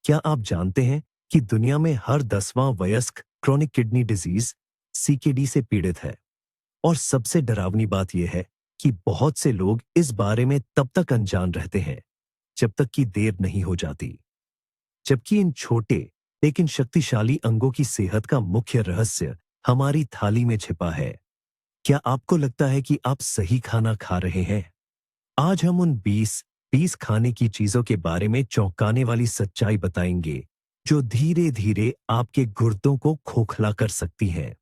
क्या आप जानते हैं कि दुनिया में हर 10वां वयस्क क्रोनिक किडनी डिजीज सीकेडी से पीड़ित है? और सबसे डरावनी बात यह है कि बहुत से लोग इस बारे में तब तक अनजान रहते हैं जब तक कि देर नहीं हो जाती। जबकि इन छोटे लेकिन शक्तिशाली अंगों की सेहत का मुख्य रहस्य हमारी थाली में छिपा है। क्या आपको लगता है कि आप सही खाना खा रहे हैं? आज हम उन 20 खाने की चीजों के बारे में चौंकाने वाली सच्चाई बताएंगे जो धीरे धीरे आपके गुर्दों को खोखला कर सकती हैं।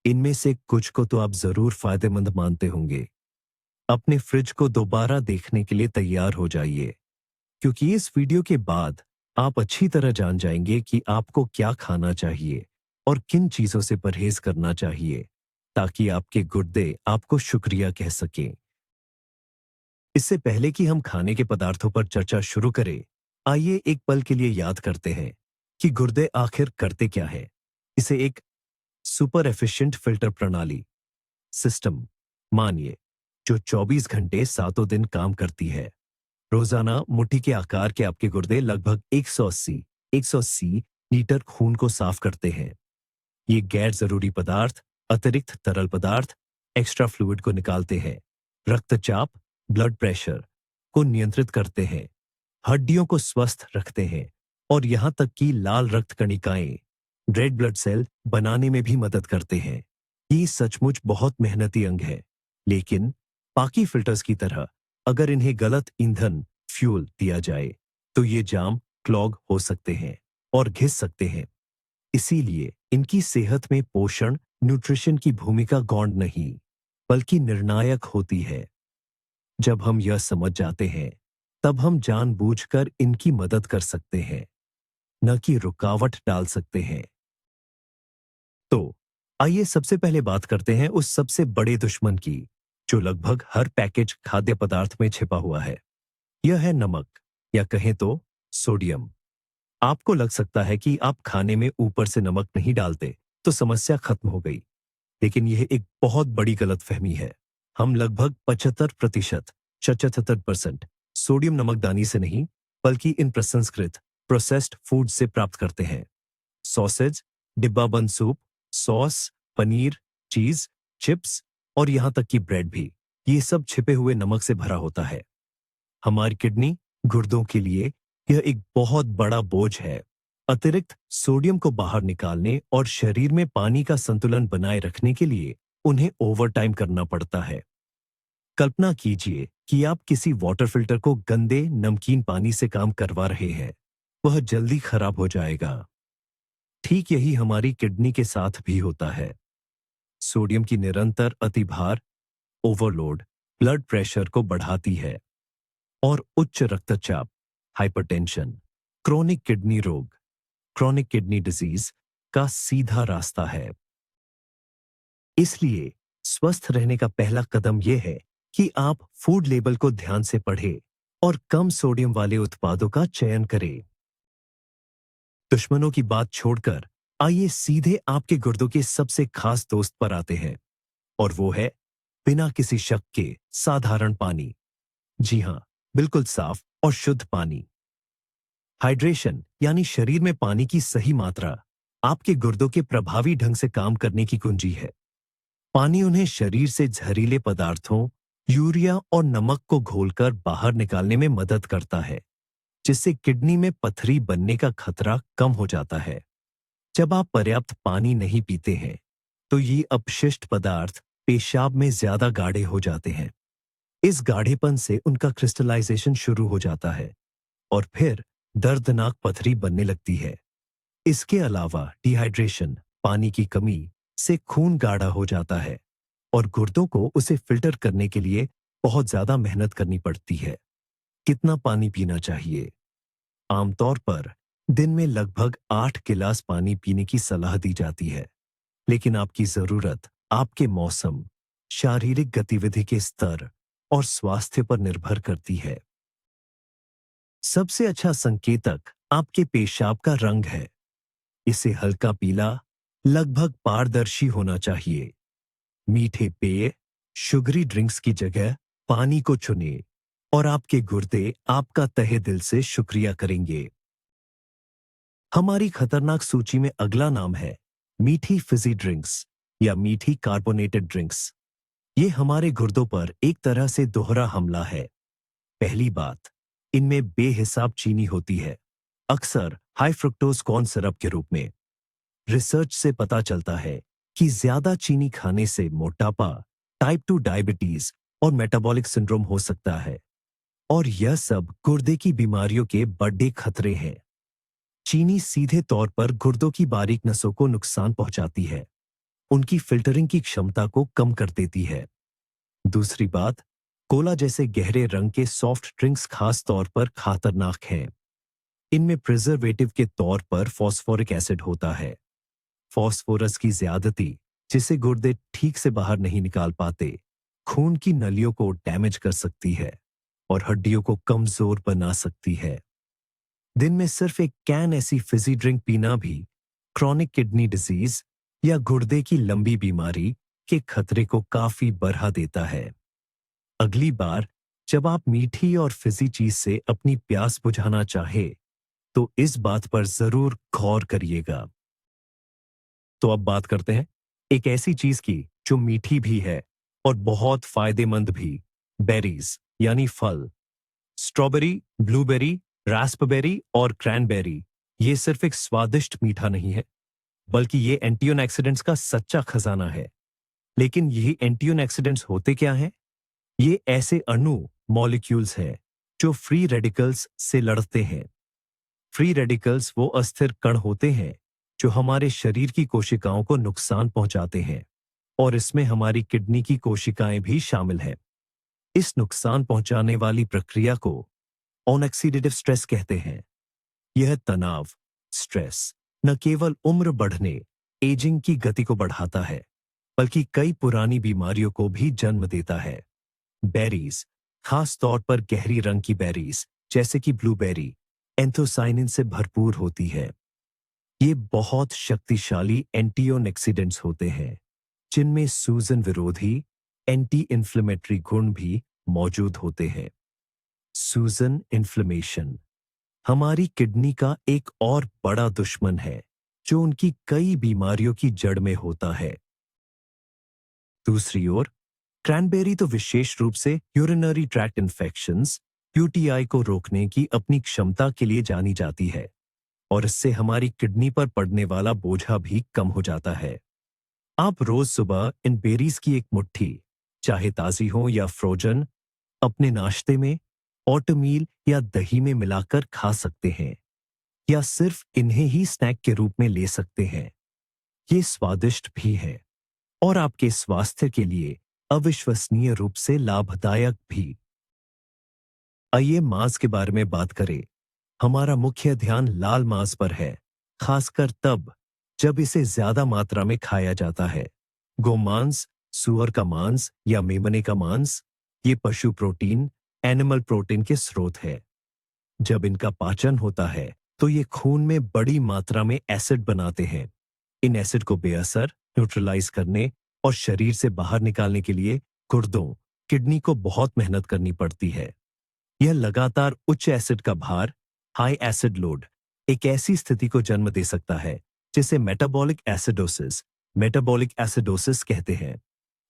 इनमें से कुछ को तो आप जरूर फायदेमंद मानते होंगे। अपने फ्रिज को दोबारा देखने के लिए तैयार हो जाइए, क्योंकि इस वीडियो के बाद आप अच्छी तरह जान जाएंगे कि आपको क्या खाना चाहिए और किन चीजों से परहेज करना चाहिए, ताकि आपके गुर्दे आपको शुक्रिया कह सकें। इससे पहले कि हम खाने के पदार्थों पर चर्चा शुरू करें, आइए एक पल के लिए याद करते हैं कि गुर्दे आखिर करते क्या है। इसे एक सुपर एफिशिएंट फिल्टर प्रणाली सिस्टम मानिए, जो 24 घंटे सातों दिन काम करती है। रोजाना मुट्ठी के आकार के आपके गुर्दे लगभग 180 लीटर खून को साफ करते हैं। ये गैर जरूरी पदार्थ, अतिरिक्त तरल पदार्थ, एक्स्ट्रा फ्लूइड को निकालते हैं, रक्तचाप, ब्लड प्रेशर को नियंत्रित करते हैं, हड्डियों को स्वस्थ रखते हैं और यहां तक कि लाल रक्त कणिकाएं, रेड ब्लड सेल बनाने में भी मदद करते हैं। ये सचमुच बहुत मेहनती अंग है, लेकिन बाकी फिल्टर्स की तरह अगर इन्हें गलत ईंधन फ्यूल दिया जाए तो ये जाम क्लॉग हो सकते हैं और घिस सकते हैं। इसीलिए इनकी सेहत में पोषण न्यूट्रिशन की भूमिका गौण नहीं, बल्कि निर्णायक होती है। जब हम यह समझ जाते हैं, तब हम जानबूझकर इनकी मदद कर सकते हैं, न कि रुकावट डाल सकते हैं। तो आइए सबसे पहले बात करते हैं उस सबसे बड़े दुश्मन की, जो लगभग हर पैकेज खाद्य पदार्थ में छिपा हुआ है। यह है नमक, या कहें तो सोडियम। आपको लग सकता है कि आप खाने में ऊपर से नमक नहीं डालते तो समस्या खत्म हो गई, लेकिन यह एक बहुत बड़ी गलतफहमी है। हम लगभग 75% 77% सोडियम नमकदानी से नहीं, बल्कि इन प्रसंस्कृत प्रोसेस्ड फूड से प्राप्त करते हैं। सॉसेज, डिब्बाबंद सूप, सॉस, पनीर, चीज, चिप्स और यहां तक कि ब्रेड भी, ये सब छिपे हुए नमक से भरा होता है। हमारी किडनी, गुर्दों के लिए यह एक बहुत बड़ा बोझ है। अतिरिक्त सोडियम को बाहर निकालने और शरीर में पानी का संतुलन बनाए रखने के लिए उन्हें ओवरटाइम करना पड़ता है। कल्पना कीजिए कि आप किसी वाटर फिल्टर को गंदे नमकीन पानी से काम करवा रहे हैं। वह जल्दी खराब हो जाएगा। ठीक यही हमारी किडनी के साथ भी होता है। सोडियम की निरंतर अतिभार, ओवरलोड, ब्लड प्रेशर को बढ़ाती है और उच्च रक्तचाप, हाइपरटेंशन, क्रोनिक किडनी रोग, क्रोनिक किडनी डिजीज का सीधा रास्ता है। इसलिए स्वस्थ रहने का पहला कदम यह है कि आप फूड लेबल को ध्यान से पढ़ें और कम सोडियम वाले उत्पादों का चयन करें। दुश्मनों की बात छोड़कर आइए सीधे आपके गुर्दों के सबसे खास दोस्त पर आते हैं, और वो है बिना किसी शक के साधारण पानी। जी हां, बिल्कुल साफ और शुद्ध पानी। हाइड्रेशन यानी शरीर में पानी की सही मात्रा आपके गुर्दों के प्रभावी ढंग से काम करने की कुंजी है। पानी उन्हें शरीर से जहरीले पदार्थों, यूरिया और नमक को घोलकर बाहर निकालने में मदद करता है, जिससे किडनी में पथरी बनने का खतरा कम हो जाता है। जब आप पर्याप्त पानी नहीं पीते हैं, तो ये अपशिष्ट पदार्थ पेशाब में ज्यादा गाढ़े हो जाते हैं। इस गाढ़ेपन से उनका क्रिस्टलाइजेशन शुरू हो जाता है और फिर दर्दनाक पथरी बनने लगती है। इसके अलावा डिहाइड्रेशन, पानी की कमी से खून गाढ़ा हो जाता है और गुर्दों को उसे फिल्टर करने के लिए बहुत ज्यादा मेहनत करनी पड़ती है। कितना पानी पीना चाहिए? आमतौर पर दिन में लगभग 8 गिलास पानी पीने की सलाह दी जाती है, लेकिन आपकी जरूरत आपके मौसम, शारीरिक गतिविधि के स्तर और स्वास्थ्य पर निर्भर करती है। सबसे अच्छा संकेतक आपके पेशाब का रंग है। इसे हल्का पीला, लगभग पारदर्शी होना चाहिए। मीठे पेय, शुगरी ड्रिंक्स की जगह पानी को चुनें और आपके गुर्दे आपका तहे दिल से शुक्रिया करेंगे। हमारी खतरनाक सूची में अगला नाम है मीठी फिजी ड्रिंक्स या मीठी कार्बोनेटेड ड्रिंक्स। ये हमारे गुर्दों पर एक तरह से दोहरा हमला है। पहली बात, इनमें बेहिसाब चीनी होती है, अक्सर हाई फ्रुक्टोज कॉर्न सिरप के रूप में। रिसर्च से पता चलता है कि ज्यादा चीनी खाने से मोटापा, टाइप 2 डायबिटीज और मेटाबॉलिक सिंड्रोम हो सकता है, और यह सब गुर्दे की बीमारियों के बड़े खतरे हैं। चीनी सीधे तौर पर गुर्दों की बारीक नसों को नुकसान पहुंचाती है, उनकी फिल्टरिंग की क्षमता को कम कर देती है। दूसरी बात, कोला जैसे गहरे रंग के सॉफ्ट ड्रिंक्स खास तौर पर खतरनाक हैं। इनमें प्रिजर्वेटिव के तौर पर फॉस्फोरिक एसिड होता है। फॉस्फोरस की ज्यादती, जिसे गुर्दे ठीक से बाहर नहीं निकाल पाते, खून की नलियों को डैमेज कर सकती है और हड्डियों को कमजोर बना सकती है। दिन में सिर्फ एक कैन ऐसी फिजी ड्रिंक पीना भी क्रॉनिक किडनी डिजीज या गुर्दे की लंबी बीमारी के खतरे को काफी बढ़ा देता है। अगली बार जब आप मीठी और फिजी चीज से अपनी प्यास बुझाना चाहे, तो इस बात पर जरूर गौर करिएगा। तो अब बात करते हैं एक ऐसी चीज की जो मीठी भी है और बहुत फायदेमंद भी, बेरीज यानी फल। स्ट्रॉबेरी, ब्लूबेरी, रास्पबेरी और क्रैनबेरी, ये सिर्फ एक स्वादिष्ट मीठा नहीं है, बल्कि ये एंटीऑक्सीडेंट्स का सच्चा खजाना है। लेकिन यही एंटीऑक्सीडेंट्स होते क्या हैं? ये ऐसे अणु, मॉलिक्यूल्स हैं जो फ्री रेडिकल्स से लड़ते हैं। फ्री रेडिकल्स वो अस्थिर कण होते हैं जो हमारे शरीर की कोशिकाओं को नुकसान पहुंचाते हैं, और इसमें हमारी किडनी की कोशिकाएं भी शामिल हैं। इस नुकसान पहुंचाने वाली प्रक्रिया को ऑक्सीडेटिव स्ट्रेस कहते हैं। यह तनाव, स्ट्रेस न केवल उम्र बढ़ने, एजिंग की गति को बढ़ाता है, बल्कि कई पुरानी बीमारियों को भी जन्म देता है। बेरीज, खास तौर पर गहरी रंग की बेरीज जैसे कि ब्लूबेरी, एंथोसाइनिन से भरपूर होती है। ये बहुत शक्तिशाली एंटीऑक्सीडेंट्स होते हैं, जिनमें सूजन विरोधी, एंटी इन्फ्लेमेटरी गुण भी मौजूद होते हैं। सूजन, इन्फ्लेमेशन हमारी किडनी का एक और बड़ा दुश्मन है, जो उनकी कई बीमारियों की जड़ में होता है। दूसरी ओर, क्रैनबेरी तो विशेष रूप से यूरिनरी ट्रैक्ट इन्फेक्शंस, यूटीआई को रोकने की अपनी क्षमता के लिए जानी जाती है, और इससे हमारी किडनी पर पड़ने वाला बोझा भी कम हो जाता है। आप रोज सुबह इन बेरीज की एक मुट्ठी, चाहे ताजी हो या फ्रोजन, अपने नाश्ते में, ओटमील या दही में मिलाकर खा सकते हैं, या सिर्फ इन्हें ही स्नैक के रूप में ले सकते हैं। ये स्वादिष्ट भी है और आपके स्वास्थ्य के लिए अविश्वसनीय रूप से लाभदायक भी। आइए मांस के बारे में बात करें। हमारा मुख्य ध्यान लाल मांस पर है, खासकर तब जब इसे ज्यादा मात्रा में खाया जाता है। गोमांस, सुअर का मांस या मेमने का मांस, ये पशु प्रोटीन, एनिमल प्रोटीन के स्रोत है। जब इनका पाचन होता है तो ये खून में बड़ी मात्रा में एसिड बनाते हैं। इन एसिड को बेअसर, न्यूट्रलाइज करने और शरीर से बाहर निकालने के लिए गुर्दों, किडनी को बहुत मेहनत करनी पड़ती है। यह लगातार उच्च एसिड का भार, हाई एसिड लोड, एक ऐसी स्थिति को जन्म दे सकता है जिसे मेटाबॉलिक एसिडोसिस कहते हैं।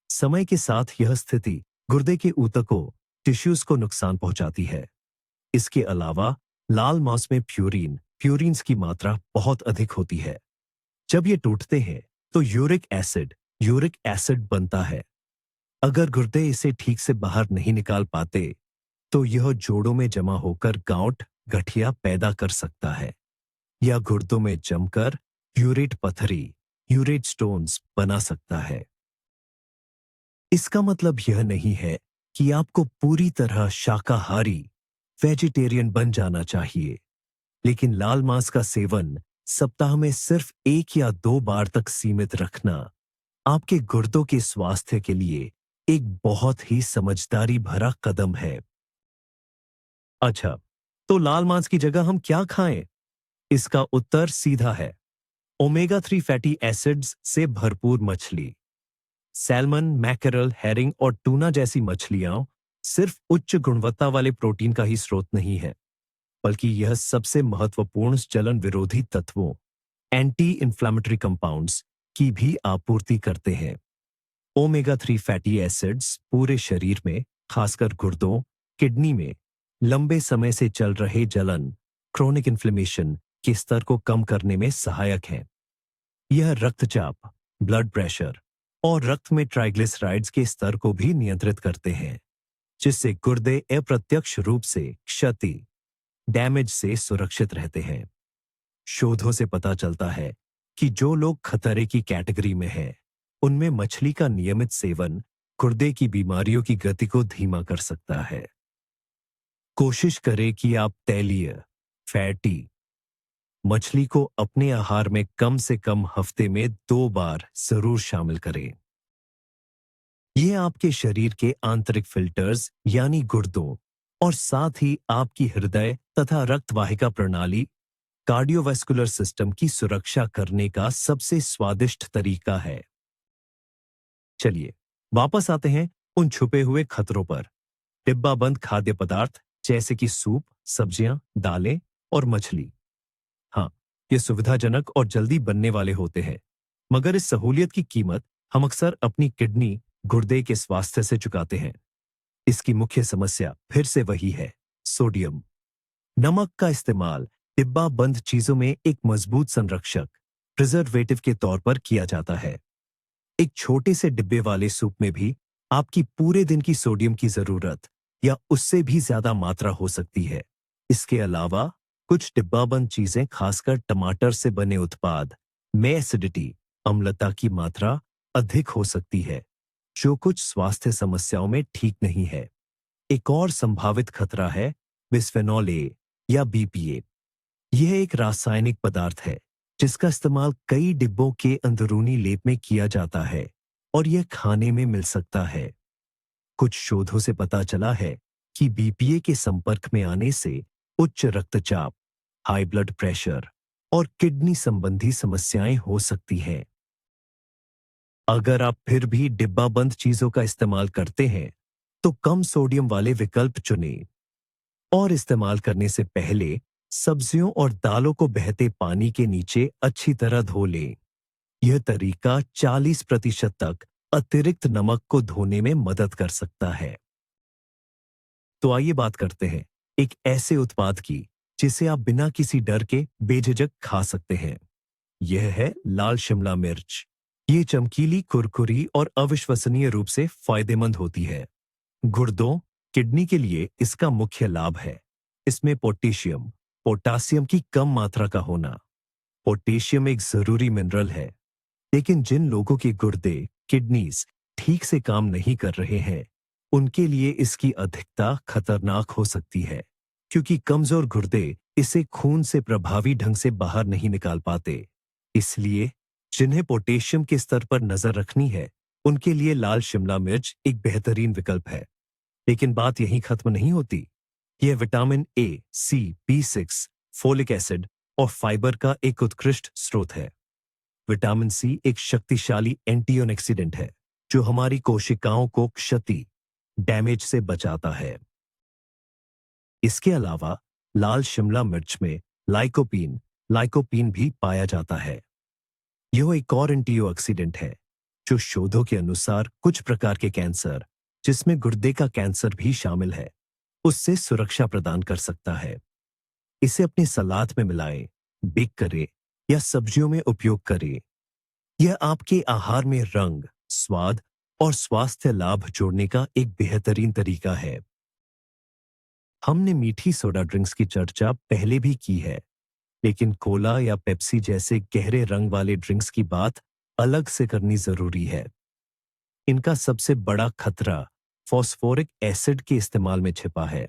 समय के साथ यह स्थिति गुर्दे के ऊतकों, टिश्यूज को नुकसान पहुंचाती है। इसके अलावा लाल मांस में प्यूरिन्स की मात्रा बहुत अधिक होती है। जब ये टूटते हैं तो यूरिक एसिड बनता है। अगर गुर्दे इसे ठीक से बाहर नहीं निकाल पाते, तो यह जोड़ों में जमा होकर गांठ, गठिया पैदा कर सकता है, या गुर्दों में जमकर यूरेट पथरी, यूरेट स्टोन्स बना सकता है। इसका मतलब यह नहीं है कि आपको पूरी तरह शाकाहारी, वेजिटेरियन बन जाना चाहिए, लेकिन लाल मांस का सेवन सप्ताह में सिर्फ 1 या 2 बार तक सीमित रखना आपके गुर्दों के स्वास्थ्य के लिए एक बहुत ही समझदारी भरा कदम है। अच्छा, तो लाल मांस की जगह हम क्या खाएं? इसका उत्तर सीधा है, ओमेगा 3 फैटी एसिड्स से भरपूर मछली। सैल्मन, मैकरल, हेरिंग और टूना जैसी मछलियां सिर्फ उच्च गुणवत्ता वाले प्रोटीन का ही स्रोत नहीं है। बल्कि यह सबसे महत्वपूर्ण जलन विरोधी तत्वों एंटी इन्फ्लेमेटरी कंपाउंड्स की भी आपूर्ति करते हैं। ओमेगा 3 फैटी एसिड्स पूरे शरीर में, खासकर गुर्दों, किडनी में लंबे समय से चल रहे जलन क्रोनिक इन्फ्लेमेशन के स्तर को कम करने में सहायक हैं। यह रक्तचाप, ब्लड प्रेशर और रक्त में ट्राइग्लिसराइड्स के स्तर को भी नियंत्रित करते हैं, जिससे गुर्दे अप्रत्यक्ष रूप से क्षति, डैमेज से सुरक्षित रहते हैं। शोधों से पता चलता है कि जो लोग खतरे की कैटेगरी में हैं, उनमें मछली का नियमित सेवन गुर्दे की बीमारियों की गति को धीमा कर सकता है। कोशिश करें कि आप तैलीय, फैटी मछली को अपने आहार में कम से कम हफ्ते में 2 बार जरूर शामिल करें। यह आपके शरीर के आंतरिक फिल्टर्स यानी गुर्दों और साथ ही आपकी हृदय तथा रक्त वाहिका प्रणाली कार्डियोवैस्कुलर सिस्टम की सुरक्षा करने का सबसे स्वादिष्ट तरीका है। चलिए वापस आते हैं उन छुपे हुए खतरों पर। डिब्बाबंद खाद्य पदार्थ जैसे कि सूप, सब्जियां, दालें और मछली, हाँ, ये सुविधाजनक और जल्दी बनने वाले होते हैं, मगर इस सहूलियत की कीमत हम अक्सर अपनी किडनी, गुर्दे के स्वास्थ्य से चुकाते हैं। इसकी मुख्य समस्या फिर से वही है, सोडियम। नमक का इस्तेमाल डिब्बा बंद चीजों में एक मजबूत संरक्षक, प्रिजर्वेटिव के तौर पर किया जाता है। एक छोटे से डिब्बे वाले सूप में भी आपकी पूरे दिन की सोडियम की जरूरत या उससे भी ज्यादा मात्रा हो सकती है। इसके अलावा कुछ डिब्बाबंद चीजें, खासकर टमाटर से बने उत्पाद में एसिडिटी, अम्लता की मात्रा अधिक हो सकती है, जो कुछ स्वास्थ्य समस्याओं में ठीक नहीं है। एक और संभावित खतरा है बिस्फेनॉल ए या बीपीए। यह एक रासायनिक पदार्थ है जिसका इस्तेमाल कई डिब्बों के अंदरूनी लेप में किया जाता है और यह खाने में मिल सकता है। कुछ शोधों से पता चला है कि बीपीए के संपर्क में आने से उच्च रक्तचाप, हाई ब्लड प्रेशर और किडनी संबंधी समस्याएं हो सकती हैं। अगर आप फिर भी डिब्बाबंद चीजों का इस्तेमाल करते हैं, तो कम सोडियम वाले विकल्प चुनें और इस्तेमाल करने से पहले सब्जियों और दालों को बहते पानी के नीचे अच्छी तरह धो लें। यह तरीका 40% तक अतिरिक्त नमक को धोने में मदद कर सकता है। तो आइए बात करते हैं एक ऐसे उत्पाद की जिसे आप बिना किसी डर के बेझिझक खा सकते हैं। यह है लाल शिमला मिर्च। ये चमकीली, कुरकुरी और अविश्वसनीय रूप से फायदेमंद होती है। गुर्दों, किडनी के लिए इसका मुख्य लाभ है इसमें पोटेशियम, पोटासियम की कम मात्रा का होना। पोटेशियम एक जरूरी मिनरल है, लेकिन जिन लोगों के गुर्दे, किडनीज ठीक से काम नहीं कर रहे हैं, उनके लिए इसकी अधिकता खतरनाक हो सकती है, क्योंकि कमजोर गुर्दे इसे खून से प्रभावी ढंग से बाहर नहीं निकाल पाते। इसलिए जिन्हें पोटेशियम के स्तर पर नजर रखनी है, उनके लिए लाल शिमला मिर्च एक बेहतरीन विकल्प है। लेकिन बात यहीं खत्म नहीं होती। यह vitamin A, C, B6, folic acid और फाइबर का एक उत्कृष्ट स्रोत है। विटामिन सी एक शक्तिशाली एंटीऑक्सीडेंट है जो हमारी कोशिकाओं को क्षति, डैमेज से बचाता है। इसके अलावा लाल शिमला मिर्च में लाइकोपीन भी पाया जाता है। यह एक और एंटीऑक्सीडेंट है जो शोधों के अनुसार कुछ प्रकार के कैंसर, जिसमें गुर्दे का कैंसर भी शामिल है, उससे सुरक्षा प्रदान कर सकता है। इसे अपनी सलाद में मिलाएं, बेक करें या सब्जियों में उपयोग करें। यह आपके आहार में रंग, स्वाद और स्वास्थ्य लाभ जोड़ने का एक बेहतरीन तरीका है। हमने मीठी सोडा ड्रिंक्स की चर्चा पहले भी की है, लेकिन कोला या पेप्सी जैसे गहरे रंग वाले ड्रिंक्स की बात अलग से करनी जरूरी है। इनका सबसे बड़ा खतरा फॉस्फोरिक एसिड के इस्तेमाल में छिपा है।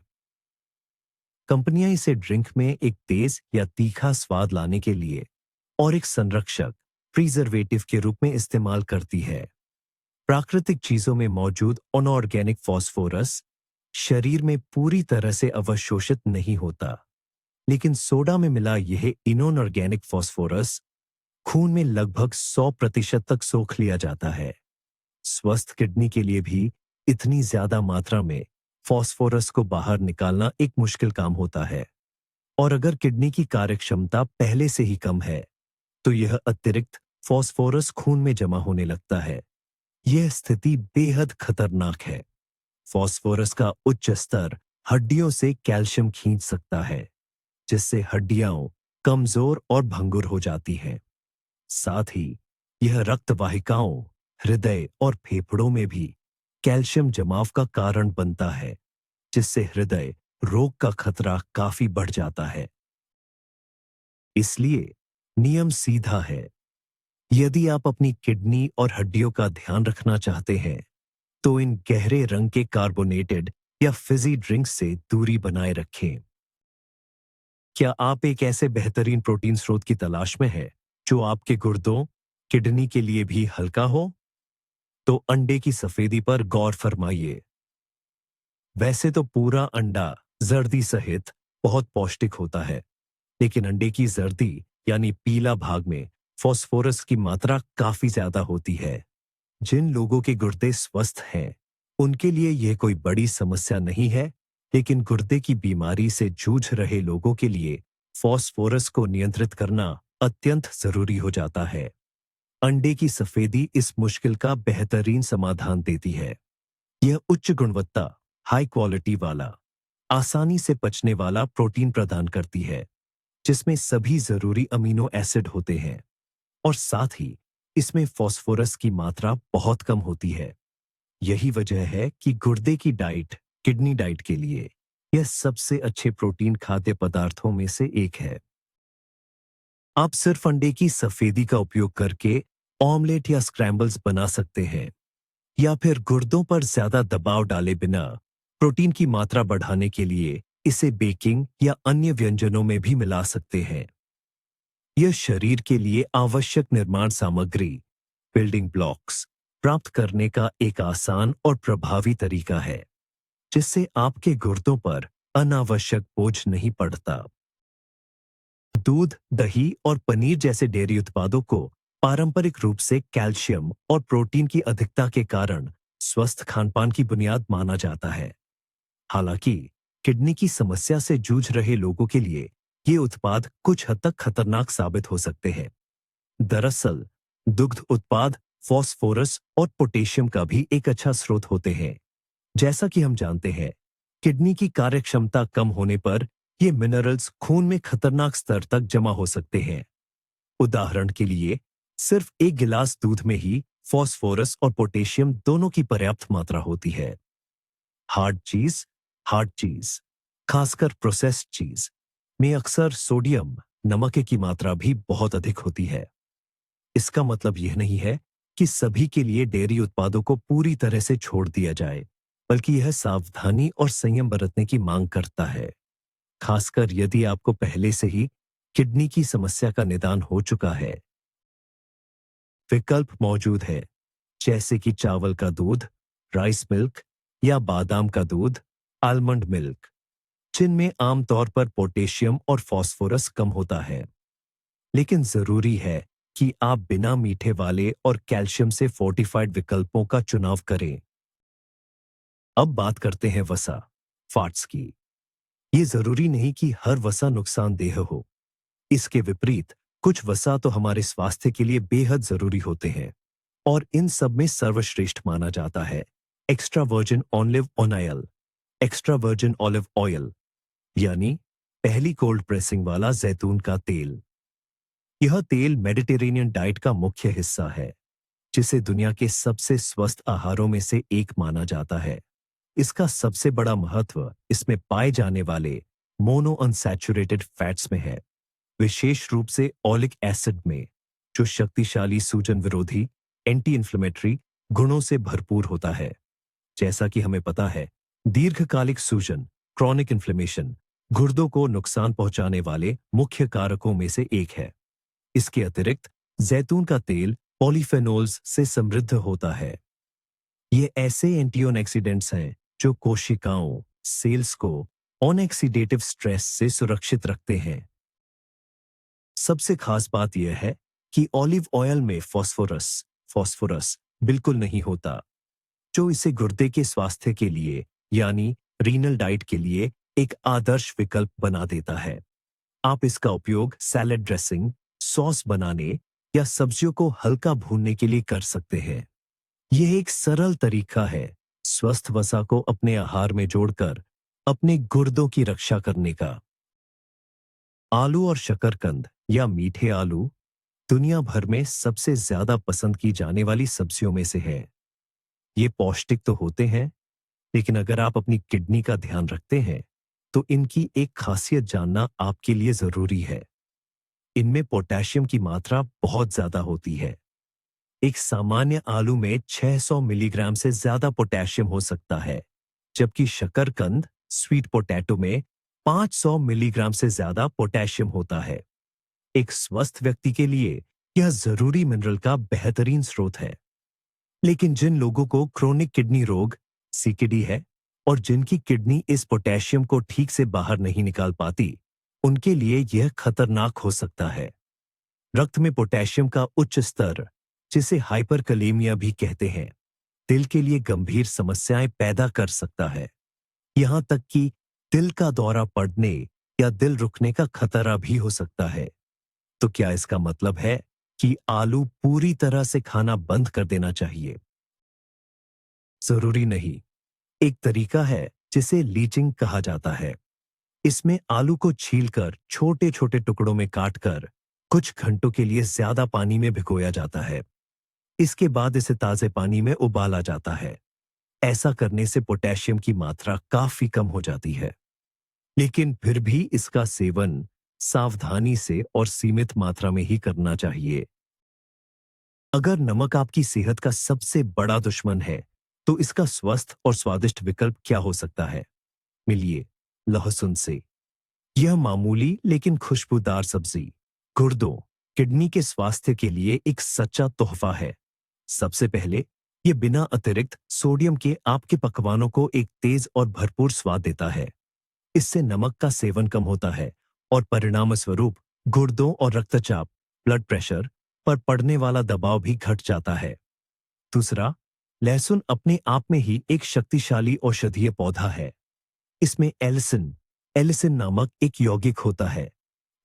कंपनियां इसे ड्रिंक में एक तेज या तीखा स्वाद लाने के लिए और एक संरक्षक, प्रिजर्वेटिव के रूप में इस्तेमाल करती है। प्राकृतिक चीजों में मौजूद अनऑर्गेनिक फॉस्फोरस शरीर में पूरी तरह से अवशोषित नहीं होता, लेकिन सोडा में मिला यह इनऑर्गेनिक फॉस्फोरस खून में लगभग 100% तक सोख लिया जाता है। स्वस्थ किडनी के लिए भी इतनी ज्यादा मात्रा में फॉस्फोरस को बाहर निकालना एक मुश्किल काम होता है। और अगर किडनी की कार्यक्षमता पहले से ही कम है तो यह अतिरिक्त फॉस्फोरस खून में जमा होने लगता है। यह स्थिति बेहद खतरनाक है। फॉस्फोरस का उच्च स्तर हड्डियों से कैल्शियम खींच सकता है, जिससे हड्डियां कमजोर और भंगुर हो जाती हैं। साथ ही यह रक्त वाहिकाओं, हृदय और फेफड़ों में भी कैल्शियम जमाव का कारण बनता है, जिससे हृदय रोग का खतरा काफी बढ़ जाता है। इसलिए नियम सीधा है। यदि आप अपनी किडनी और हड्डियों का ध्यान रखना चाहते हैं, तो इन गहरे रंग के कार्बोनेटेड या फिजी ड्रिंक्स से दूरी बनाए रखें। क्या आप एक ऐसे बेहतरीन प्रोटीन स्रोत की तलाश में हैं, जो आपके गुर्दों, किडनी के लिए भी हल्का हो? तो अंडे की सफेदी पर गौर फरमाइए। वैसे तो पूरा अंडा जर्दी सहित बहुत पौष्टिक होता है, लेकिन अंडे की जर्दी यानी पीला भाग में फॉस्फोरस की मात्रा काफी ज्यादा होती है। जिन लोगों के गुर्दे स्वस्थ हैं, उनके लिए यह कोई बड़ी समस्या नहीं है, लेकिन गुर्दे की बीमारी से जूझ रहे लोगों के लिए फॉस्फोरस को नियंत्रित करना अत्यंत जरूरी हो जाता है। अंडे की सफेदी इस मुश्किल का बेहतरीन समाधान देती है। यह उच्च गुणवत्ता, हाई क्वालिटी वाला, आसानी से पचने वाला प्रोटीन प्रदान करती है, जिसमें सभी जरूरी अमीनो एसिड होते हैं और साथ ही इसमें फॉस्फोरस की मात्रा बहुत कम होती है। यही वजह है कि गुर्दे की डाइट, किडनी डाइट के लिए यह सबसे अच्छे प्रोटीन खाद्य पदार्थों में से एक है। आप सिर्फ अंडे की सफेदी का उपयोग करके ऑमलेट या स्क्रैम्बल्स बना सकते हैं, या फिर गुर्दों पर ज्यादा दबाव डाले बिना प्रोटीन की मात्रा बढ़ाने के लिए इसे बेकिंग या अन्य व्यंजनों में भी मिला सकते हैं। यह शरीर के लिए आवश्यक निर्माण सामग्री, बिल्डिंग ब्लॉक्स प्राप्त करने का एक आसान और प्रभावी तरीका है, जिससे आपके गुर्दों पर अनावश्यक बोझ नहीं पड़ता। दूध, दही और पनीर जैसे डेयरी उत्पादों को पारंपरिक रूप से कैल्शियम और प्रोटीन की अधिकता के कारण स्वस्थ खानपान की बुनियाद माना जाता है। हालांकि किडनी की समस्या से जूझ रहे लोगों के लिए ये उत्पाद कुछ हद तक खतरनाक साबित हो सकते हैं। दरअसल दुग्ध उत्पाद फॉस्फोरस और पोटेशियम का भी एक अच्छा स्रोत होते हैं। जैसा कि हम जानते हैं, किडनी की कार्यक्षमता कम होने पर ये मिनरल्स खून में खतरनाक स्तर तक जमा हो सकते हैं। उदाहरण के लिए, सिर्फ एक गिलास दूध में ही फॉस्फोरस और पोटेशियम दोनों की पर्याप्त मात्रा होती है। हार्ड चीज, खासकर प्रोसेस्ड चीज में अक्सर सोडियम, नमक की मात्रा भी बहुत अधिक होती है। इसका मतलब यह नहीं है कि सभी के लिए डेयरी उत्पादों को पूरी तरह से छोड़ दिया जाए, बल्कि यह सावधानी और संयम बरतने की मांग करता है। खासकर यदि आपको पहले से ही किडनी की समस्या का निदान हो चुका है। विकल्प मौजूद है, जैसे कि चावल का दूध, राइस मिल्क या बादाम का दूध, आलमंड मिल्क, जिनमें आमतौर पर पोटेशियम और फास्फोरस कम होता है। लेकिन जरूरी है कि आप बिना मीठे वाले और कैल्शियम से फोर्टिफाइड विकल्पों का चुनाव करें। अब बात करते हैं वसा, फैट्स की। ये जरूरी नहीं कि हर वसा नुकसानदेह हो। इसके विपरीत कुछ वसा तो हमारे स्वास्थ्य के लिए बेहद जरूरी होते हैं, और इन सब में सर्वश्रेष्ठ माना जाता है extra virgin olive oil, extra virgin olive oil, यानी पहली कोल्ड प्रेसिंग वाला जैतून का तेल। यह तेल मेडिटेरेनियन डाइट का मुख्य हिस्सा है, जिसे दुनिया के सबसे स्वस्थ आहारों में से एक माना जाता है। इसका सबसे बड़ा महत्व इसमें पाए जाने वाले मोनो अनसैचुरेटेड फैट्स में है, विशेष रूप से ओलिक एसिड में, जो शक्तिशाली सूजन विरोधी, एंटी इन्फ्लेमेटरी गुणों से भरपूर होता है। जैसा कि हमें पता है, दीर्घकालिक सूजन, क्रॉनिक इन्फ्लेमेशन, गुर्दों को नुकसान पहुंचाने वाले मुख्य कारकों में से एक है। इसके अतिरिक्त जैतून का तेल पॉलीफेनोल्स से समृद्ध होता है। ये ऐसे एंटीऑक्सीडेंट्स हैं जो कोशिकाओं, सेल्स को ऑनएक्सीडेटिव स्ट्रेस से सुरक्षित रखते हैं। सबसे खास बात यह है कि ऑलिव ऑयल में फास्फोरस बिल्कुल नहीं होता, जो इसे गुर्दे के स्वास्थ्य के लिए, यानी रीनल डाइट के लिए एक आदर्श विकल्प बना देता है। आप इसका उपयोग सैलेड ड्रेसिंग, सॉस बनाने या सब्जियों को हल्का भूनने के लिए कर सकते हैं। यह एक सरल तरीका है स्वस्थ वसा को अपने आहार में जोड़कर अपने गुर्दों की रक्षा करने का। आलू और शकरकंद या मीठे आलू दुनिया भर में सबसे ज्यादा पसंद की जाने वाली सब्जियों में से है। ये पौष्टिक तो होते हैं, लेकिन अगर आप अपनी किडनी का ध्यान रखते हैं, तो इनकी एक खासियत जानना आपके लिए जरूरी है। इनमें पोटेशियम की मात्रा बहुत ज्यादा होती है। एक सामान्य आलू में 600 मिलीग्राम से ज्यादा पोटेशियम हो सकता है, जबकि शकरकंद स्वीट पोटैटो में 500 मिलीग्राम से ज्यादा पोटेशियम होता है। एक स्वस्थ व्यक्ति के लिए यह जरूरी मिनरल का बेहतरीन स्रोत है। लेकिन जिन लोगों को क्रोनिक किडनी रोग सीकेडी है और जिनकी किडनी इस पोटेशियम को ठीक से बाहर नहीं निकाल पाती, उनके लिए यह खतरनाक हो सकता है। रक्त में पोटेशियम का उच्च स्तर, जिसे हाइपरकलेमिया भी कहते हैं, दिल के लिए गंभीर समस्याएं पैदा कर सकता है। यहां तक कि दिल का दौरा पड़ने या दिल रुकने का खतरा भी हो सकता है। तो क्या इसका मतलब है कि आलू पूरी तरह से खाना बंद कर देना चाहिए? जरूरी नहीं। एक तरीका है जिसे लीचिंग कहा जाता है। इसमें आलू को छीलकर छोटे छोटे टुकड़ों में काटकर कुछ घंटों के लिए ज्यादा पानी में भिगोया जाता है। इसके बाद इसे ताजे पानी में उबाला जाता है। ऐसा करने से पोटेशियम की मात्रा काफी कम हो जाती है। लेकिन फिर भी इसका सेवन सावधानी से और सीमित मात्रा में ही करना चाहिए। अगर नमक आपकी सेहत का सबसे बड़ा दुश्मन है, तो इसका स्वस्थ और स्वादिष्ट विकल्प क्या हो सकता है? मिलिए लहसुन से। यह मामूली लेकिन खुशबूदार सब्जी गुर्दों, किडनी के स्वास्थ्य के लिए एक सच्चा तोहफा है। सबसे पहले, यह बिना अतिरिक्त सोडियम के आपके पकवानों को एक तेज और भरपूर स्वाद देता है। इससे नमक का सेवन कम होता है और परिणामस्वरूप गुर्दों और रक्तचाप, ब्लड प्रेशर पर पड़ने वाला दबाव भी घट जाता है। दूसरा, लहसुन अपने आप में ही एक शक्तिशाली औषधीय पौधा है। इसमें एलिसिन एलिसिन नामक एक यौगिक होता है,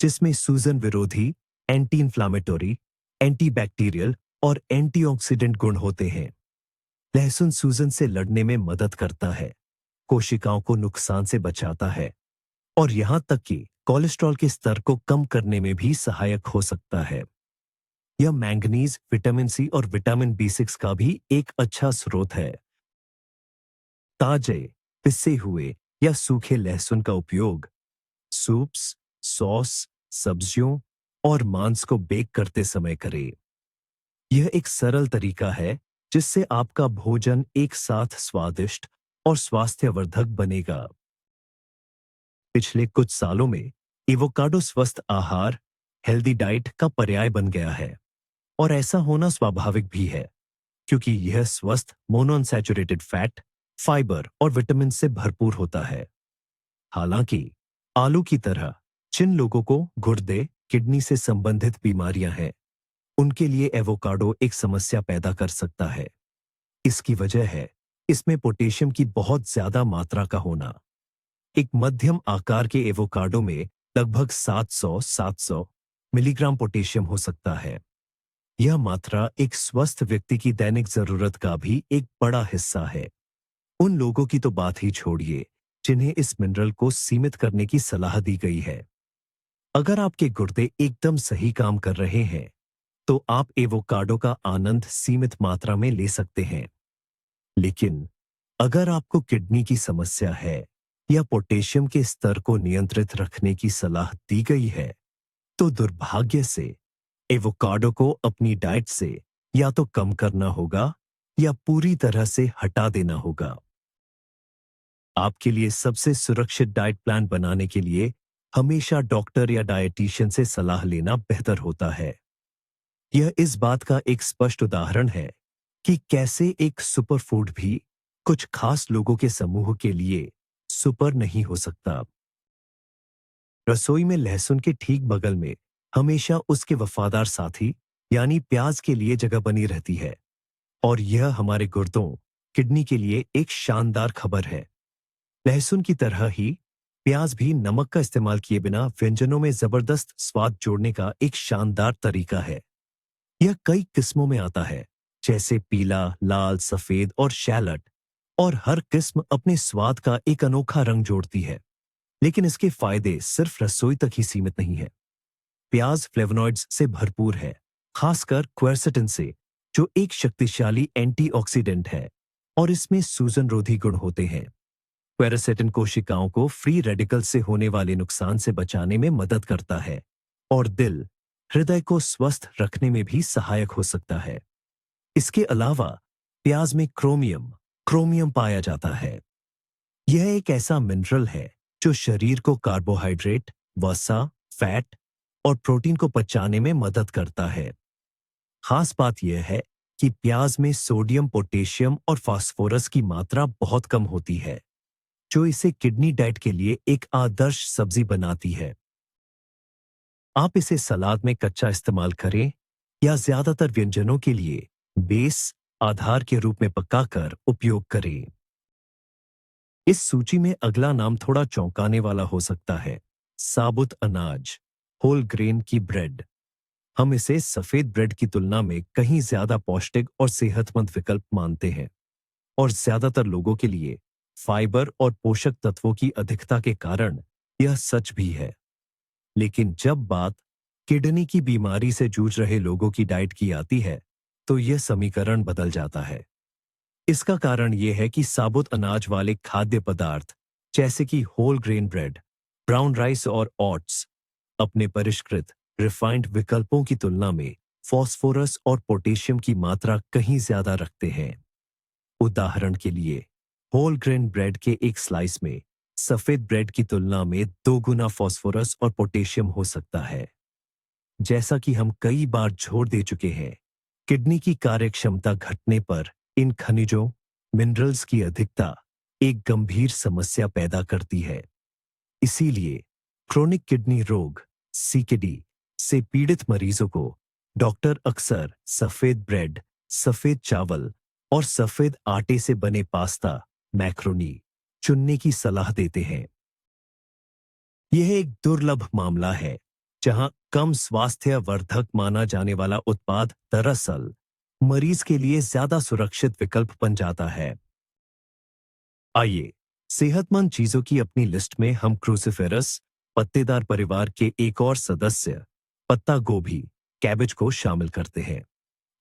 जिसमें सूजन विरोधी, एंटी इंफ्लामेटोरी, एंटीबैक्टीरियल और एंटीऑक्सीडेंट गुण होते हैं। लहसुन सूजन से लड़ने में मदद करता है, कोशिकाओं को नुकसान से बचाता है और यहां तक कि कोलेस्ट्रॉल के स्तर को कम करने में भी सहायक हो सकता है। यह मैंगनीज, विटामिन सी और विटामिन बी6 का भी एक अच्छा स्रोत है। ताजे, पिसे हुए या सूखे लहसुन का उपयोग सूप्स, सॉस, सब्जियों और मांस को बेक करते समय करें। यह एक सरल तरीका है जिससे आपका भोजन एक साथ स्वादिष्ट और स्वास्थ्यवर्धक बनेगा। पिछले कुछ सालों में एवोकाडो स्वस्थ आहार, हेल्दी डाइट का पर्याय बन गया है और ऐसा होना स्वाभाविक भी है, क्योंकि यह स्वस्थ मोनोअनसैचुरेटेड फैट, फाइबर और विटामिन से भरपूर होता है। हालांकि आलू की तरह जिन लोगों को गुर्दे, किडनी से संबंधित बीमारियां हैं, उनके लिए एवोकाडो एक समस्या पैदा कर सकता है। इसकी वजह है इसमें पोटेशियम की बहुत ज्यादा मात्रा का होना। एक मध्यम आकार के एवोकाडो में लगभग 700 मिलीग्राम पोटेशियम हो सकता है। यह मात्रा एक स्वस्थ व्यक्ति की दैनिक जरूरत का भी एक बड़ा हिस्सा है। उन लोगों की तो बात ही छोड़िए जिन्हें इस मिनरल को सीमित करने की सलाह दी गई है। अगर आपके गुर्दे एकदम सही काम कर रहे हैं, तो आप एवोकाडो का आनंद सीमित मात्रा में ले सकते हैं। लेकिन अगर आपको किडनी की समस्या है या पोटेशियम के स्तर को नियंत्रित रखने की सलाह दी गई है, तो दुर्भाग्य से एवोकाडो को अपनी डाइट से या तो कम करना होगा या पूरी तरह से हटा देना होगा। आपके लिए सबसे सुरक्षित डाइट प्लान बनाने के लिए हमेशा डॉक्टर या डायटीशियन से सलाह लेना बेहतर होता है। यह इस बात का एक स्पष्ट उदाहरण है कि कैसे एक सुपरफूड भी कुछ खास लोगों के समूह के लिए सुपर नहीं हो सकता। रसोई में लहसुन के ठीक बगल में हमेशा उसके वफादार साथी यानी प्याज के लिए जगह बनी रहती है और यह हमारे गुर्दों, किडनी के लिए एक शानदार खबर है। लहसुन की तरह ही प्याज भी नमक का इस्तेमाल किए बिना व्यंजनों में जबरदस्त स्वाद जोड़ने का एक शानदार तरीका है। यह कई किस्मों में आता है, जैसे पीला, लाल, सफेद और शैलट, और हर किस्म अपने स्वाद का एक अनोखा रंग जोड़ती है। लेकिन इसके फायदे सिर्फ रसोई तक ही सीमित नहीं है। प्याज फ्लेवोनॉइड्स से भरपूर है, खासकर क्वेरसेटिन से, जो एक शक्तिशाली एंटीऑक्सीडेंट है और इसमें सूजन रोधी गुण होते हैं। क्वेरसेटिन कोशिकाओं को फ्री रेडिकल से होने वाले नुकसान से बचाने में मदद करता है और दिल, हृदय को स्वस्थ रखने में भी सहायक हो सकता है। इसके अलावा प्याज में क्रोमियम क्रोमियम पाया जाता है। यह एक ऐसा मिनरल है जो शरीर को कार्बोहाइड्रेट, वसा, फैट और प्रोटीन को पचाने में मदद करता है। खास बात यह है कि प्याज में सोडियम, पोटेशियम और फास्फोरस की मात्रा बहुत कम होती है, जो इसे किडनी डाइट के लिए एक आदर्श सब्जी बनाती है। आप इसे सलाद में कच्चा इस्तेमाल करें या ज्यादातर व्यंजनों के लिए बेस आधार के रूप में पकाकर उपयोग करें। इस सूची में अगला नाम थोड़ा चौंकाने वाला हो सकता है, साबुत अनाज, होल ग्रेन की ब्रेड। हम इसे सफेद ब्रेड की तुलना में कहीं ज्यादा पौष्टिक और सेहतमंद विकल्प मानते हैं, और ज्यादातर लोगों के लिए फाइबर और पोषक तत्वों की अधिकता के कारण यह सच भी है। लेकिन जब बात किडनी की बीमारी से जूझ रहे लोगों की डाइट की आती है, तो यह समीकरण बदल जाता है। इसका कारण यह है कि साबुत अनाज वाले खाद्य पदार्थ, जैसे कि whole grain bread, brown rice और ओट्स, अपने परिष्कृत रिफाइंड विकल्पों की तुलना में फास्फोरस और पोटेशियम की मात्रा कहीं ज्यादा रखते हैं। उदाहरण के लिए, होल ग्रेन ब्रेड के एक स्लाइस में सफेद ब्रेड की तुलना में 2 गुना फास्फोरस और पोटेशियम हो सकता है। जैसा कि हम कई बार जोर दे चुके हैं, किडनी की कार्यक्षमता घटने पर इन खनिजों, मिनरल्स की अधिकता एक गंभीर समस्या पैदा करती है। इसीलिए क्रोनिक किडनी रोग सीकेडी से पीड़ित मरीजों को डॉक्टर अक्सर सफेद ब्रेड, सफेद चावल और सफेद आटे से बने पास्ता, मैक्रोनी चुनने की सलाह देते हैं। यह एक दुर्लभ मामला है जहां कम स्वास्थ्यवर्धक माना जाने वाला उत्पाद दरअसल मरीज के लिए ज्यादा सुरक्षित विकल्प बन जाता है। आइए, सेहतमंद चीजों की अपनी लिस्ट में हम क्रूसिफेरस, पत्तेदार परिवार के एक और सदस्य, पत्ता गोभी, कैबेज को शामिल करते हैं।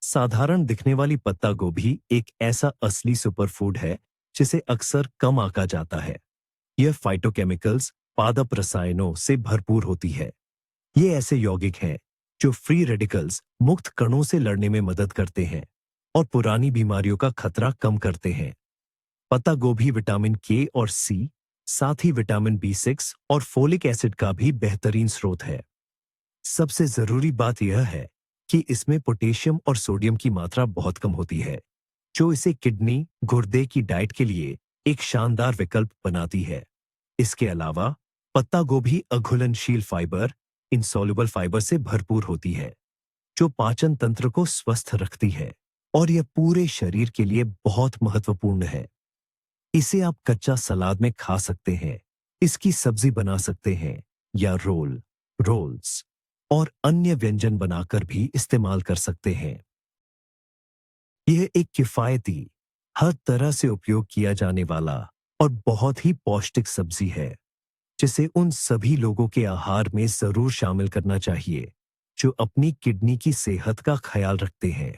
साधारण दिखने वाली पत्ता गोभी एक ऐसा असली सुपरफूड है जिसे अक्सर कम आंका जाता है। यह फाइटोकेमिकल्स, पादप रसायनों से भरपूर होती है। ये ऐसे यौगिक हैं जो फ्री रेडिकल्स, मुक्त कणों से लड़ने में मदद करते हैं और पुरानी बीमारियों का खतरा कम करते हैं। पत्ता गोभी विटामिन के और सी, साथ ही विटामिन B6 और फोलिक एसिड का भी बेहतरीन स्रोत है। सबसे जरूरी बात यह है कि इसमें पोटेशियम और सोडियम की मात्रा बहुत कम होती है, जो इसे किडनी, गुर्दे की डाइट के लिए एक शानदार विकल्प बनाती है। इसके अलावा पत्ता गोभी अघुलनशील फाइबर, इंसॉल्युबल फाइबर से भरपूर होती है, जो पाचन तंत्र को स्वस्थ रखती है, और यह पूरे शरीर के लिए बहुत महत्वपूर्ण है। इसे आप कच्चा सलाद में खा सकते हैं, इसकी सब्जी बना सकते हैं, या रोल्स और अन्य व्यंजन बनाकर भी इस्तेमाल कर सकते हैं। यह एक किफायती, हर तरह से उपयोग किया जाने वाला और बहुत ही पौष्टिक सब्जी है, जिसे उन सभी लोगों के आहार में जरूर शामिल करना चाहिए जो अपनी किडनी की सेहत का ख्याल रखते हैं।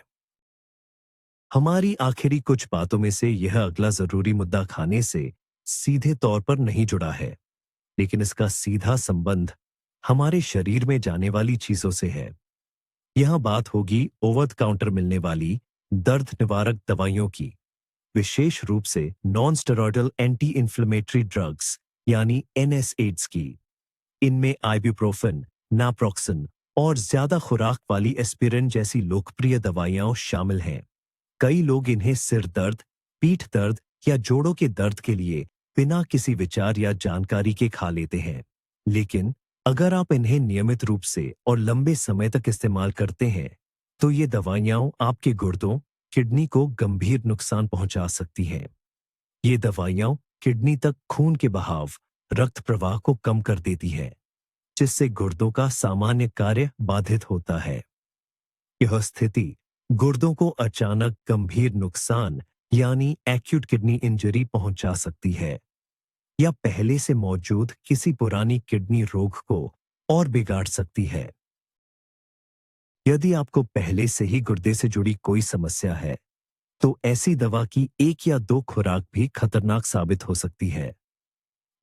हमारी आखिरी कुछ बातों में से यह अगला जरूरी मुद्दा खाने से सीधे तौर पर नहीं जुड़ा है, लेकिन इसका सीधा संबंध हमारे शरीर में जाने वाली चीजों से है। यहां बात होगी ओवर द काउंटर मिलने वाली दर्द निवारक दवाइयों की, विशेष रूप से non steroidal anti inflammatory drugs यानी NSAIDs की। इनमें आइब्यूप्रोफेन, नाप्रोक्सन और ज्यादा खुराक वाली एस्पिरिन जैसी लोकप्रिय दवाइयां शामिल हैं। कई लोग इन्हें सिर दर्द, पीठ दर्द या जोड़ों के दर्द के लिए बिना किसी विचार या जानकारी के खा लेते हैं। लेकिन अगर आप इन्हें नियमित रूप से और लंबे समय तक इस्तेमाल करते हैं, तो ये दवाइयां आपके गुर्दों, किडनी को गंभीर नुकसान पहुंचा सकती हैं। ये दवाइयां किडनी तक खून के बहाव रक्त प्रवाह को कम कर देती है, जिससे गुर्दों का सामान्य कार्य बाधित होता है। यह स्थिति गुर्दों को अचानक गंभीर नुकसान यानी एक्यूट किडनी इंजरी पहुंचा सकती है या पहले से मौजूद किसी पुरानी किडनी रोग को और बिगाड़ सकती है। यदि आपको पहले से ही गुर्दे से जुड़ी कोई समस्या है, तो ऐसी दवा की 1 या 2 खुराक भी खतरनाक साबित हो सकती है।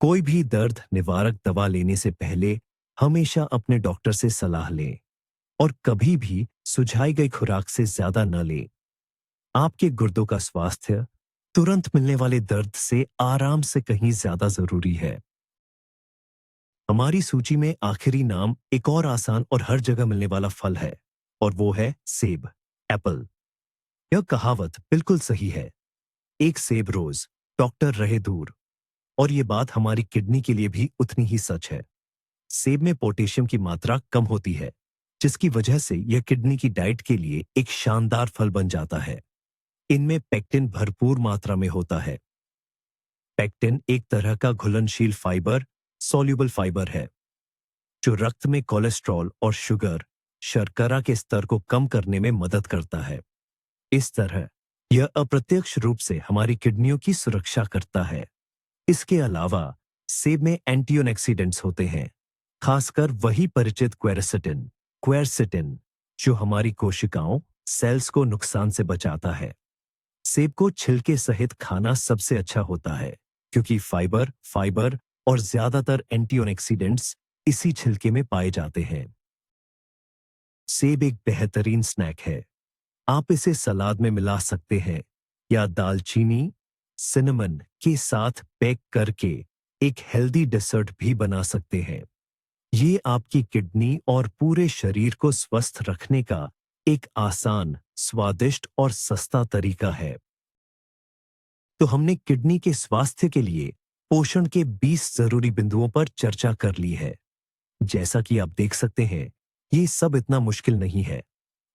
कोई भी दर्द निवारक दवा लेने से पहले हमेशा अपने डॉक्टर से सलाह लें और कभी भी सुझाई गई खुराक से ज्यादा न लें। आपके गुर्दों का स्वास्थ्य तुरंत मिलने वाले दर्द से आराम से कहीं ज्यादा जरूरी है। हमारी सूची में आखिरी नाम एक और आसान और हर जगह मिलने वाला फल है, और वो है सेब, एप्पल। यह कहावत बिल्कुल सही है। एक सेब रोज, डॉक्टर रहे दूर। और ये बात हमारी किडनी के लिए भी उतनी ही सच है। सेब में पोटेशियम की मात्रा कम होती है, जिसकी वजह से यह किडनी की डाइट के लिए एक शानदार फल बन जाता है। इनमें पेक्टिन भरपूर मात्रा में होता है। पेक्टिन एक तरह का घुलनशील फाइबर, सॉल्युबल फाइबर है, जो रक्त में कोलेस्ट्रॉल और शुगर, शर्करा के स्तर को कम करने में मदद करता है। इस तरह यह अप्रत्यक्ष रूप से हमारी किडनियों की सुरक्षा करता है। इसके अलावा सेब में एंटीऑक्सीडेंट्स होते हैं, खासकर वही परिचित क्वेरसिटिन, जो हमारी कोशिकाओं, सेल्स को नुकसान से बचाता है। सेब को छिलके सहित खाना सबसे अच्छा होता है, क्योंकि फाइबर और ज्यादातर एंटीऑक्सीडेंट्स इसी छिलके में पाए जाते हैं। सेब एक बेहतरीन स्नैक है। आप इसे सलाद में मिला सकते हैं या दालचीनी, सिनेमन के साथ पैक करके एक हेल्दी डेजर्ट भी बना सकते हैं। ये आपकी किडनी और पूरे शरीर को स्वस्थ रखने का एक आसान, स्वादिष्ट और सस्ता तरीका है। तो हमने किडनी के स्वास्थ्य के लिए पोषण के 20 जरूरी बिंदुओं पर चर्चा कर ली है। जैसा कि आप देख सकते हैं, ये सब इतना मुश्किल नहीं है।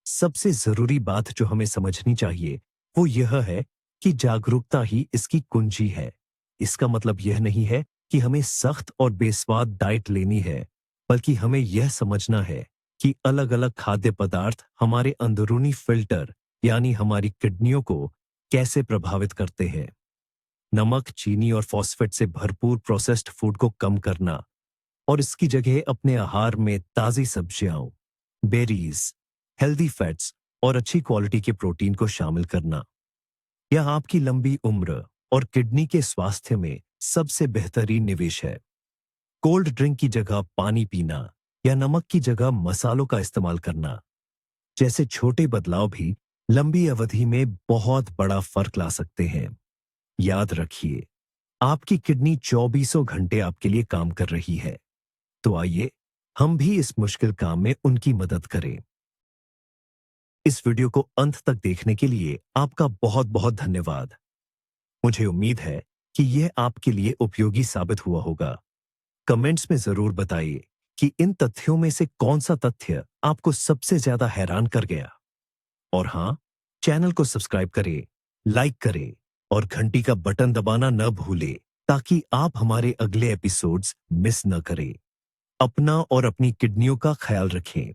सबसे जरूरी बात जो हमें समझनी चाहिए वो यह है कि जागरूकता ही इसकी कुंजी है। इसका मतलब यह नहीं है कि हमें सख्त और बेस्वाद डाइट लेनी है, बल्कि हमें यह समझना है कि अलग अलग खाद्य पदार्थ हमारे अंदरूनी फिल्टर यानी हमारी किडनियों को कैसे प्रभावित करते हैं। नमक, चीनी और फॉस्फेट से भरपूर प्रोसेस्ड फूड को कम करना और इसकी जगह अपने आहार में ताजी सब्जियां, बेरीज, हेल्दी फैट्स और अच्छी क्वालिटी के प्रोटीन को शामिल करना, यह आपकी लंबी उम्र और किडनी के स्वास्थ्य में सबसे बेहतरीन निवेश है। कोल्ड ड्रिंक की जगह पानी पीना या नमक की जगह मसालों का इस्तेमाल करना जैसे छोटे बदलाव भी लंबी अवधि में बहुत बड़ा फर्क ला सकते हैं। याद रखिए, आपकी किडनी 24 घंटे आपके लिए काम कर रही है। तो आइए हम भी इस मुश्किल काम में उनकी मदद करें। इस वीडियो को अंत तक देखने के लिए आपका बहुत बहुत धन्यवाद। मुझे उम्मीद है कि यह आपके लिए उपयोगी साबित हुआ होगा। कमेंट्स में जरूर बताइए कि इन तथ्यों में से कौन सा तथ्य आपको सबसे ज्यादा हैरान कर गया। और हां, चैनल को सब्सक्राइब करें, लाइक करें और घंटी का बटन दबाना न भूलें, ताकि आप हमारे अगले एपिसोड्स मिस न करें। अपना और अपनी किडनियों का ख्याल रखें।